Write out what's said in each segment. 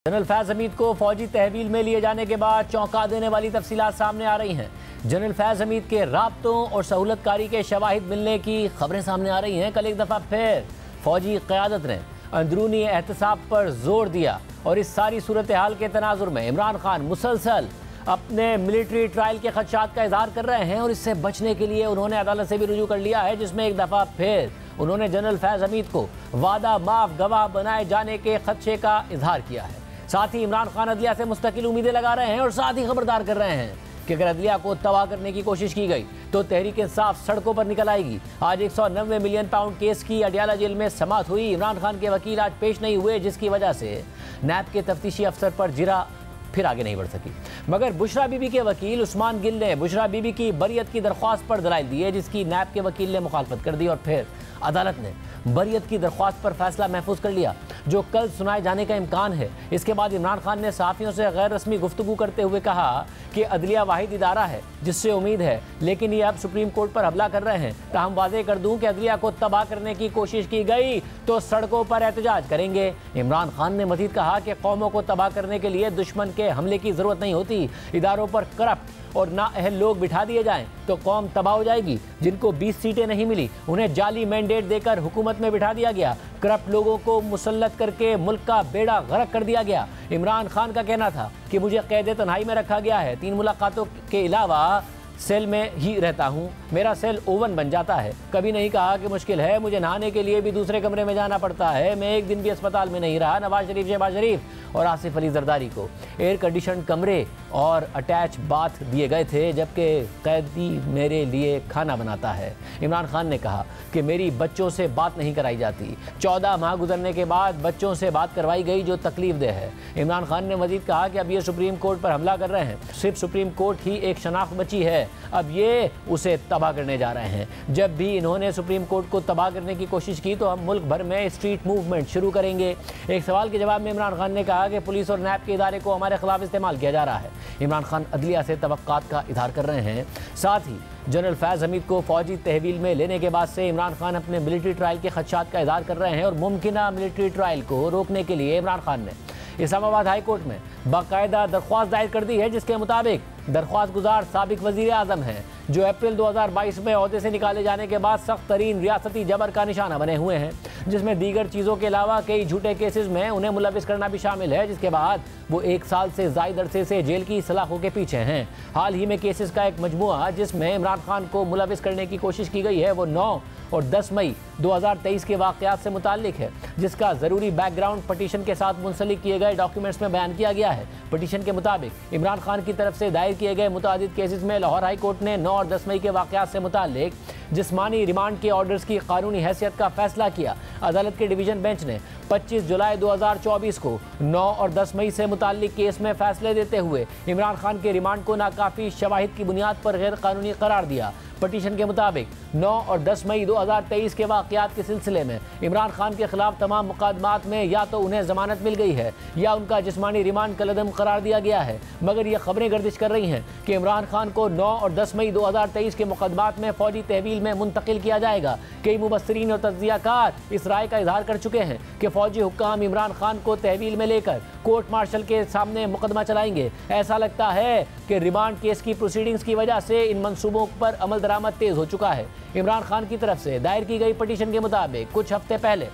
General Faiz Hamid को फौजी तहवील में लिए जाने के बाद चौंका देने वाली तफसीलात सामने आ रही हैं। जनरल फैज हमीद के राब्तों और सहूलतकारी के शवाहिद मिलने की खबरें सामने आ रही हैं। कल एक दफ़ा फिर फौजी क़यादत ने अंदरूनी एहतसाब पर जोर दिया और इस सारी सूरत हाल के तनाजुर में इमरान खान मुसलसल अपने मिलिट्री ट्रायल के खदशात का इजहार कर रहे हैं और इससे बचने के लिए उन्होंने अदालत से भी रुजू कर लिया है, जिसमें एक दफ़ा फिर उन्होंने जनरल फैज हमीद को वादा माफ गवाह बनाए जाने के खदशे का इजहार किया है। साथ ही इमरान खान अदलिया से मुस्तकिल उम्मीदें लगा रहे हैं और साथ ही खबरदार कर रहे हैं कि अगर अदलिया को तबाह करने की कोशिश की गई तो तहरीक इंसाफ सड़कों पर निकल आएगी। आज 190 मिलियन पाउंड केस की अडियाला जेल में समाअत हुई। इमरान खान के वकील आज पेश नहीं हुए, जिसकी वजह से नैब के तफ्तीशी अफसर पर जिरा फिर आगे नहीं बढ़ सकी। मगर बुशरा बीबी के वकील उस्मान गिल ने बुशरा बीबी की बरियत की दरख्वास्त पर दलाइल दिए, जिसकी नैब के वकील ने मुखालफत कर दी और फिर अदालत ने बरियत की दरख्वास्त पर फैसला महफूज कर लिया, जो कल सुनाए जाने का इम्कान है। इसके बाद इमरान खान ने सहाफ़ियों से गैर रस्मी गुफ्तगू करते हुए कहा कि अदलिया वाहिद इदारा है जिससे उम्मीद है, लेकिन ये अब सुप्रीम कोर्ट पर हमला कर रहे हैं। ताहम वाज़ेह कर दूं कि अदलिया को तबाह करने की कोशिश की गई तो सड़कों पर एहतजाज करेंगे। इमरान खान ने मज़ीद कहा कि कौमों को तबाह करने के लिए दुश्मन के हमले की ज़रूरत नहीं होती। इदारों पर करप्ट और नाअहल लोग बिठा दिए जाएं तो कौम तबाह हो जाएगी। जिनको 20 सीटें नहीं मिली उन्हें जाली मैंडेट देकर हुकूमत में बिठा दिया गया। करप्ट लोगों को मुसल्लत करके मुल्क का बेड़ा गर्क कर दिया गया। इमरान खान का कहना था कि मुझे कैद तन्हाई में रखा गया है, 3 मुलाकातों के अलावा सेल में ही रहता हूँ, मेरा सेल ओवन बन जाता है। कभी नहीं कहा कि मुश्किल है, मुझे नहाने के लिए भी दूसरे कमरे में जाना पड़ता है। मैं एक दिन भी अस्पताल में नहीं रहा। नवाज शरीफ, शहबाज शरीफ और आसिफ अली जरदारी को एयर कंडीशन कमरे और अटैच बाथ दिए गए थे, जबकि कैदी मेरे लिए खाना बनाता है। इमरान खान ने कहा कि मेरी बच्चों से बात नहीं कराई जाती। 14 माह गुजरने के बाद बच्चों से बात करवाई गई, जो तकलीफ दे है। इमरान खान ने मजीद कहा कि अब ये सुप्रीम कोर्ट पर हमला कर रहे हैं। सिर्फ सुप्रीम कोर्ट ही एक शनाख्त बची है, अब ये उसे तबाह करने जा रहे हैं। जब भी इन्होंने सुप्रीम कोर्ट को तबाह करने की कोशिश की तो हम मुल्क भर में स्ट्रीट मूवमेंट शुरू करेंगे। एक सवाल के जवाब में इमरान खान ने कहा कि पुलिस और नैब के इदारे को हमारे खिलाफ इस्तेमाल किया जा रहा है। इमरान खान अदलिया से तवक्कात का इजहार कर रहे हैं। साथ ही जनरल फैज हमीद को फौजी तहवील में लेने के बाद से इमरान खान अपने मिलिट्री ट्रायल के खदशात का इजहार कर रहे हैं और मुमकिना मिलिट्री ट्रायल को रोकने के लिए इमरान खान ने इस्लामाबाद हाई कोर्ट में बाकायदा दरख्वास्त दायर कर दी है, जिसके मुताबिक दरख्वास्त गुजार साबिक वज़ीर आज़म हैं, जो अप्रैल 2022 में ओहदे से निकाले जाने के बाद सख्त तरीन रियासती जबर का निशाना बने हुए हैं, जिसमें दीगर चीज़ों के अलावा कई झूठे केसेस में उन्हें मुलविस करना भी शामिल है, जिसके बाद वो 1 साल से ज़ायद अरसे से जेल की सलाखों के पीछे हैं। हाल ही में केसेस का एक मजमुआ जिसमें इमरान खान को मुलविस करने की कोशिश की गई है, वो 9 और 10 मई 2023 के वाक़यात से मुताल्लिक है, जिसका ज़रूरी बैकग्राउंड पटिशन के साथ मुंसलिक किए गए डॉक्यूमेंट्स में बयान किया गया है। पटिशन के मुताबिक इमरान खान की तरफ से दायर किए गए मुतादिद केसेस में लाहौर हाई कोर्ट ने 9 और 10 मई के वाक़यात से मुताल्लिक जिस्मानी रिमांड के ऑर्डर्स की कानूनी हैसियत का फैसला किया। अदालत के डिवीज़न बेंच ने 25 जुलाई 2024 को 9 और 10 मई से मुताल्लिक केस में फैसले देते हुए इमरान खान के रिमांड को नाकाफ़ी शवाहिद की बुनियाद पर गैर कानूनी करार दिया। पटिशन के मुताबिक 9 और 10 मई 2023 के वाक़यात के सिलसिले में इमरान खान के खिलाफ तमाम मुकदमात में या तो उन्हें ज़मानत मिल गई है या उनका जिस्मानी रिमांड कलअदम करार दिया गया है। मगर ये खबरें गर्दिश कर रही हैं कि इमरान खान को 9 और 10 मई 2023 के मुकदमात में फौजी तहवील में मुंतकिल किया जाएगा। कई मुबस्सिरीन और तज्ज़ियाकार इस राय का इजहार कर चुके हैं कि फौजी हुक्काम इमरान खान को तहवील में लेकर कोर्ट मार्शल के सामने मुकदमा चलाएंगे। ऐसा लगता है कि रिमांड केस की प्रोसीडिंग्स की वजह से इन मंसूबों पर अमल दरामद तेज हो चुका है। इमरान खान की तरफ से दायर की गई पटिशन के मुताबिक कुछ हफ्ते पहले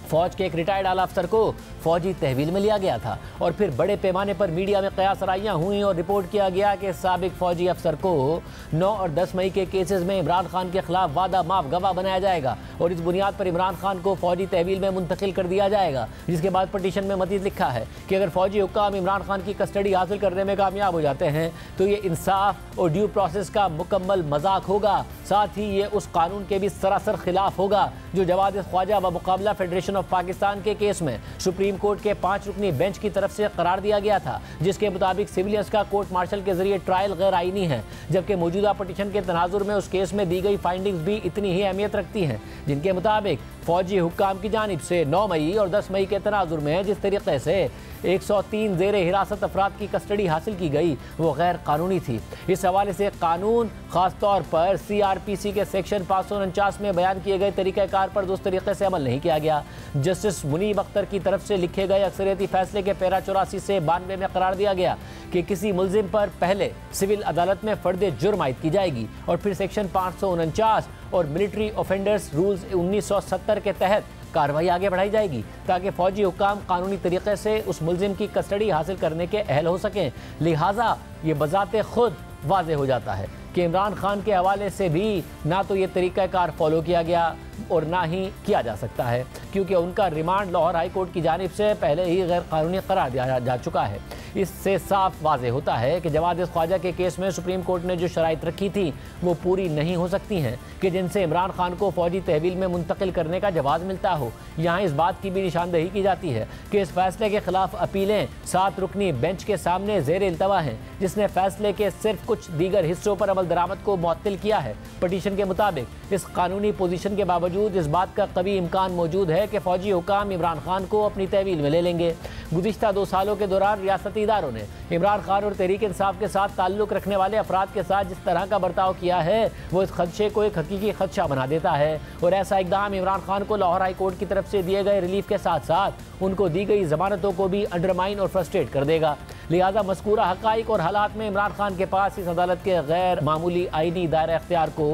फौज के एक रिटायर्ड आला अफसर को फौजी तहवील में लिया गया था और फिर बड़े पैमाने पर मीडिया में कयास राइयाँ हुई और रिपोर्ट किया गया कि साबिक फौजी अफसर को 9 और 10 मई के केसेस में इमरान खान के खिलाफ वादा माफ गवाह बनाया जाएगा और इस बुनियाद पर इमरान खान को फौजी तहवील में मुंतकिल कर दिया जाएगा। जिसके बाद पटिशन में मज़ीद लिखा है कि अगर फौजी हुक्काम इमरान खान की कस्टडी हासिल करने में कामयाब हो जाते हैं तो ये इंसाफ और ड्यू प्रोसेस का मुकम्मल मजाक होगा। साथ ही ये उस कानून के भी सरासर खिलाफ होगा जो जवाद ख्वाजा व मुकाबला फेडरेशन ऑफ पाकिस्तान के केस में सुप्रीम कोर्ट के 5 रुकनी बेंच की तरफ से करार दिया गया था, जिसके मुताबिक सिविलियंस का कोर्ट मार्शल के जरिए ट्रायल गैर आईनी है, जबकि मौजूदा पटिशन के तनाजुर में उस केस में दी गई फाइंडिंग्स भी इतनी ही अहमियत रखती हैं, जिनके मुताबिक फौजी हुक्काम की जानिब से 9 मई और 10 मई के तनाजुर में जिस तरीके से 103 ज़ेरे हिरासत अफराद की कस्टडी हासिल की गई वो गैर कानूनी थी। इस हवाले से कानून खासतौर पर CRPC के सेक्शन 549 में बयान किए गए तरीक़ाकार पर दुरुस्त तरीके से अमल नहीं किया गया। जस्टिस मुनीब अख्तर की तरफ से लिखे गए अक्सरियती फैसले के पैरा 84 से 92 में करार दिया गया कि किसी मुल्जिम पर पहले सिविल अदालत में फर्द जुर्म आयद की जाएगी और फिर सेक्शन 549 और मिलिट्री ऑफेंडर्स रूल्स 1970 के तहत कार्रवाई आगे बढ़ाई जाएगी ताकि फौजी हुक्काम कानूनी तरीके से उस मुल्जिम की कस्टडी हासिल करने के अहल हो सकें। लिहाजा ये बजाते खुद वाज़ेह हो जाता है कि इमरान खान के हवाले से भी ना तो ये तरीक़ाकार फॉलो किया गया और ना ही किया जा सकता है, क्योंकि उनका रिमांड लाहौर हाई कोर्ट की जानिब से पहले ही गैर कानूनी करार दिया जा चुका है। इससे साफ वाज़ेह होता है कि जवाद ख्वाजा के केस में सुप्रीम कोर्ट ने जो शराइत रखी थी वो पूरी नहीं हो सकती हैं कि जिनसे इमरान खान को फौजी तहवील में मुंतकिल करने का जवाब मिलता हो। यहाँ इस बात की भी निशानदही की जाती है कि इस फैसले के खिलाफ अपीलें 7 रुकनी बेंच के सामने ज़ेर इल्तवा हैं, जिसने फैसले के सिर्फ कुछ दीगर हिस्सों पर अमल दरामद को मुअत्तिल किया है। पटिशन के मुताबिक इस कानूनी पोजीशन के बावजूद इस बात का कभी इम्कान मौजूद है कि फौजी हुकाम इमरान खान को अपनी तहवील में ले लेंगे। गुज़िश्ता 2 सालों के दौरान रियासती इदारों ने इमरान खान और तहरीक इंसाफ के साथ ताल्लुक़ रखने वाले अफराद के साथ जिस तरह का बर्ताव किया है वो इस खदशे को एक हकीकी खदशा बना देता है और ऐसा इकदाम इमरान खान को लाहौर हाई कोर्ट की तरफ से दिए गए रिलीफ के साथ साथ उनको दी गई जमानतों को भी अंडरमाइन और फ्रस्ट्रेट कर देगा। लिहाजा मज़कूरा हक़ाइक़ और हालात में इमरान खान के पास इस अदालत के गैर मामूली आईनी दायरा इख्तियार को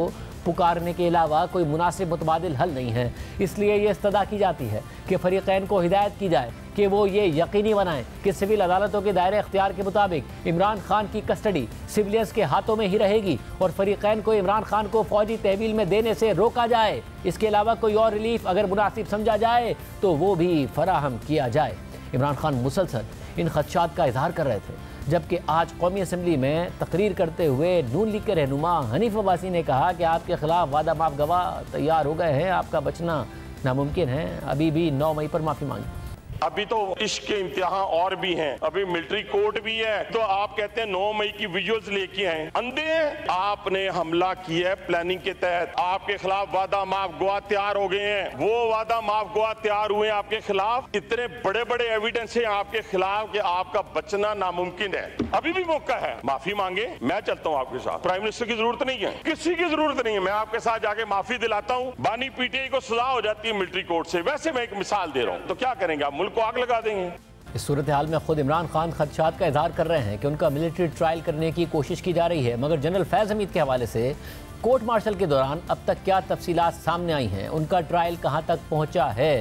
पुकारने के अलावा कोई मुनासिब मुतबादिल हल नहीं है। इसलिए ये इस्तदा की जाती है कि फरीक़ैन को हिदायत की जाए कि वो ये यकीनी बनाएं कि सिविल अदालतों के दायरे इख्तियार के मुताबिक इमरान खान की कस्टडी सिविलियंस के हाथों में ही रहेगी और फरीक़ैन को इमरान खान को फौजी तहवील में देने से रोका जाए। इसके अलावा कोई और रिलीफ अगर मुनासिब समझा जाए तो वो भी फराहम किया जाए। इमरान खान मुसलसल इन खदशात का इजहार कर रहे थे, जबकि आज कौमी असम्बली में तकरीर करते हुए नून लीग के रहनुमा हनीफ अब्बासी ने कहा कि आपके खिलाफ वादा माफ गवाह तैयार हो गए हैं, आपका बचना नामुमकिन है, अभी भी 9 मई पर माफी मांगी। अभी तो इश्क के इम्तिहान और भी हैं, अभी मिलिट्री कोर्ट भी है, तो आप कहते हैं 9 मई की विजुअल्स लेके आए, अंधे हैं। आपने हमला किया है प्लानिंग के तहत, आपके खिलाफ वादा माफ गवाह तैयार हो गए हैं, वो वादा माफ गवाह तैयार हुए आपके खिलाफ, इतने बड़े बड़े एविडेंस है आपके खिलाफ कि आपका बचना नामुमकिन है। अभी भी मौका है, माफी मांगे, मैं चलता हूँ आपके साथ। प्राइम मिनिस्टर की जरूरत नहीं है, किसी की जरूरत नहीं है, मैं आपके साथ जाके माफी दिलाता हूँ। बानी PTI को सजा हो जाती है मिलिट्री कोर्ट से, वैसे मैं एक मिसाल दे रहा हूँ, तो क्या करेंगे आप, मुल्क को आग लगा देंगे। इस सूरत हाल में खुद इमरान खान खदशात का इजहार कर रहे हैं कि उनका मिलिट्री ट्रायल करने की कोशिश की जा रही है, मगर जनरल फैज़ हमीद के हवाले से कोर्ट मार्शल के दौरान अब तक क्या तफसीलात सामने आई हैं, उनका ट्रायल कहां तक पहुंचा है,